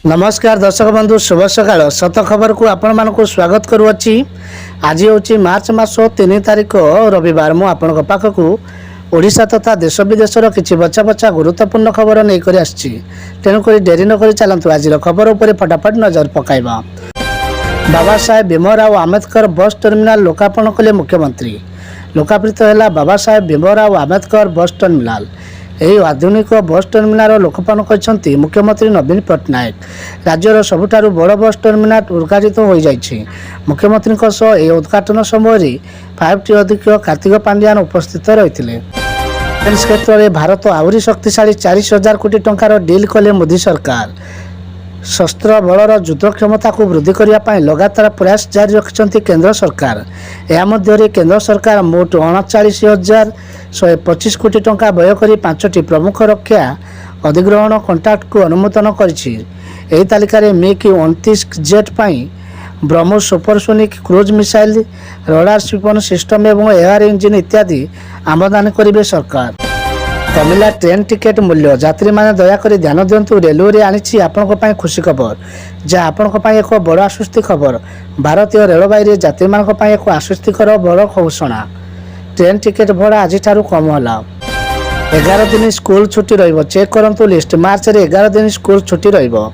नमस्कार दर्शक बंधु शुभ सकाळ सत खबर को आपण मानक स्वागत करुच्ची। आज हूँ मार्च मास 3 तारिख रविवार मु आपण पाखक ओडिशा तथा देश विदेशर किसी बचा बचा गुरुत्वपूर्ण खबर नहीं कर आसी। तेणुक डेरी नक चलतु आज खबर उपर फटाफट नजर पकाइबा। बाबा साहेब भीमराव आंबेडकर बस टर्मिनाल लोकार्पण कले मुख्यमंत्री। लोकार्पित है बाबा साहेब भीमराव आंबेडकर बस टर्मिनाल। यही आधुनिक बस टर्मिनाल लोकार्पण करछंती मुख्यमंत्री नवीन पट्टनायक। राज्यर सबुठारु बड़ बस टर्मिनाल उद्घाटित हो जाइछि। मुख्यमंत्री सह उद्घाटन समय 5टी अध्यक्ष कार्तिक पांड्यान उपस्थित रही। डिफेन्स क्षेत्र में भारत आहरी शक्तिशाली 40,000 कोटी टंकार डील कले मोदी सरकार। शस्त्र बलर युद्ध क्षमता को वृद्धि करने लगातार प्रयास जारी रखिंट केंद्र सरकार। यह मध्य केंद्र सरकार मोट 39,125 कोटी टंका व्यय कर 5टी प्रमुख रक्षा अधिग्रहण कॉन्ट्रैक्ट को अनुमोदन करिछि। एही तालिका रे मिग 29 जेट पाई BrahMos supersonic cruise missile radar क्षिपण सिस्टम एवं एयर इंजिन इत्यादि आमदानी करेंगे सरकार। कमिला ट्रेन टिकेट मूल्य यात्री माने दयाकोरी ध्यान दिंतु। रेलवे आनी आपण खुशी खबर जहाँ आपण एक बड़ आश्वस्ति खबर। भारतीय रेलवे यात्री मान एक आश्वस्तिकर बड़ घोषणा। ट्रेन टिकेट भड़ा आज कम है। 11 दिन स्कूल छुट्टी रहिबो। चेक करंतु लिस्ट। मार्च रे 11 दिन स्कूल छुट्टी रहिबो।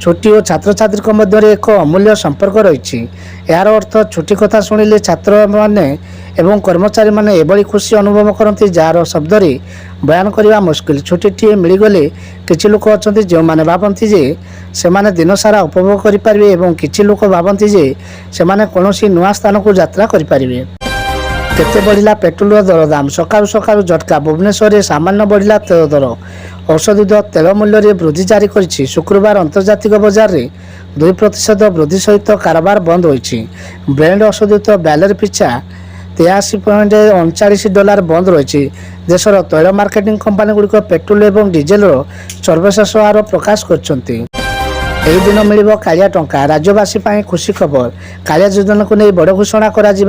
छुट्टी और छात्र छात्री मध्य एक अमूल्य संपर्क रही। यार अर्थ छुट्टी कथा शुणिले छात्र माने एवं कर्मचारी माने एभली खुशी अनुभव करती जार शब्द रे बयान करने मुस्किल। छुट्टी मिलगले किछि लोक अछंती जो माने भाबंती जे सेमाने दिन सारा उपभोग करि परिबे एवं किछि लोक भाबंती जे सेमाने कोनोसी नुआ स्थान को यात्रा करि परिबे। केते बढ़िला पेट्रोल दर दाम। सकाळु सकाळु झटका। भुवनेश्वर में सामान्य बढ़िला तेल दर। औषधीय तेल मूल्य में वृद्धि जारी करिछि। शुक्रवार अंतर्जातिक बजार में 2% वृद्धि सहित कारबार बंद होइछि। ब्रांड औषधीय बैलर पिछा $83.39 बंद रही। देशर तैल मार्केटिंग कंपानी गुड़िक पेट्रोल और डीजेल सर्वशेष हार प्रकाश करछंती। यही दिन मिल कालिया टंका। राज्यवासी खुशी खबर। कालिया योजना को नहीं बड़ घोषणा करा राज्य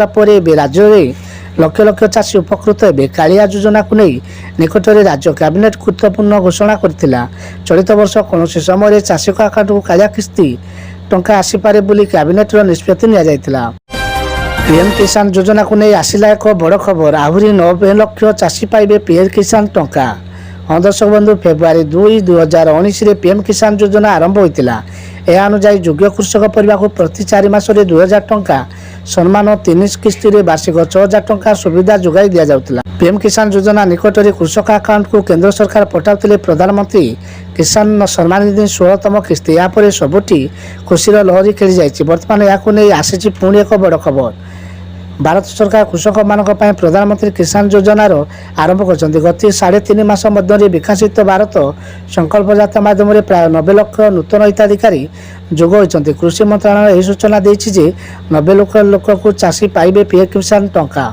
में लक्ष लक्ष चाषी उपकृत हे। कालिया योजना को नहीं निकट में राज्य कैबिनेट गुरुत्वपूर्ण घोषणा करथिला। चलित वर्ष कौन समय चाषी अकाउंट को कालिया किस्ती टंका आसीपे बोली कैबिनेट निष्पत्ति निया। पीएम किसान योजना को नहीं आसिला एक बड़ खबर। आहरी 90 लाख चाषी पाइबे पीएम किसान टंका। हाँ दर्शक बंधु फेब्रुआरी 2, 2019 रे पीएम किसान योजना आरंभ होता। यह अनुजाई योग्य कृषक परिवार को प्रति 4 मासरे 2,000 टंका सम्मान 3 किस्ती रे वार्षिक 6,000 टंका सुविधा जोगाई दिया जाउतला। पीएम किसान योजना निकट में कृषक अकाउंट को केंद्र सरकार पठाउतिले। प्रधानमंत्री किसान सम्मान निधि 16तम किस्ती। यापर सबुठी खुशीर लहरी खेली जाइछि। वर्तमान या आसी पुणी एक बड़ खबर। भारत सरकार कृषक मान प्रधानमंत्री किसान योजनार आरंभ कर गति 3.5 मास मध्य विकसित भारत संकल्प यात्रा माध्यम प्राय 90 लाख नूतन हिताधिकारी जोग होती। कृषि मंत्रालय यह सूचना देछि जे 90 लाख लोक को चाषी पाइबे पीएम किसान टंका।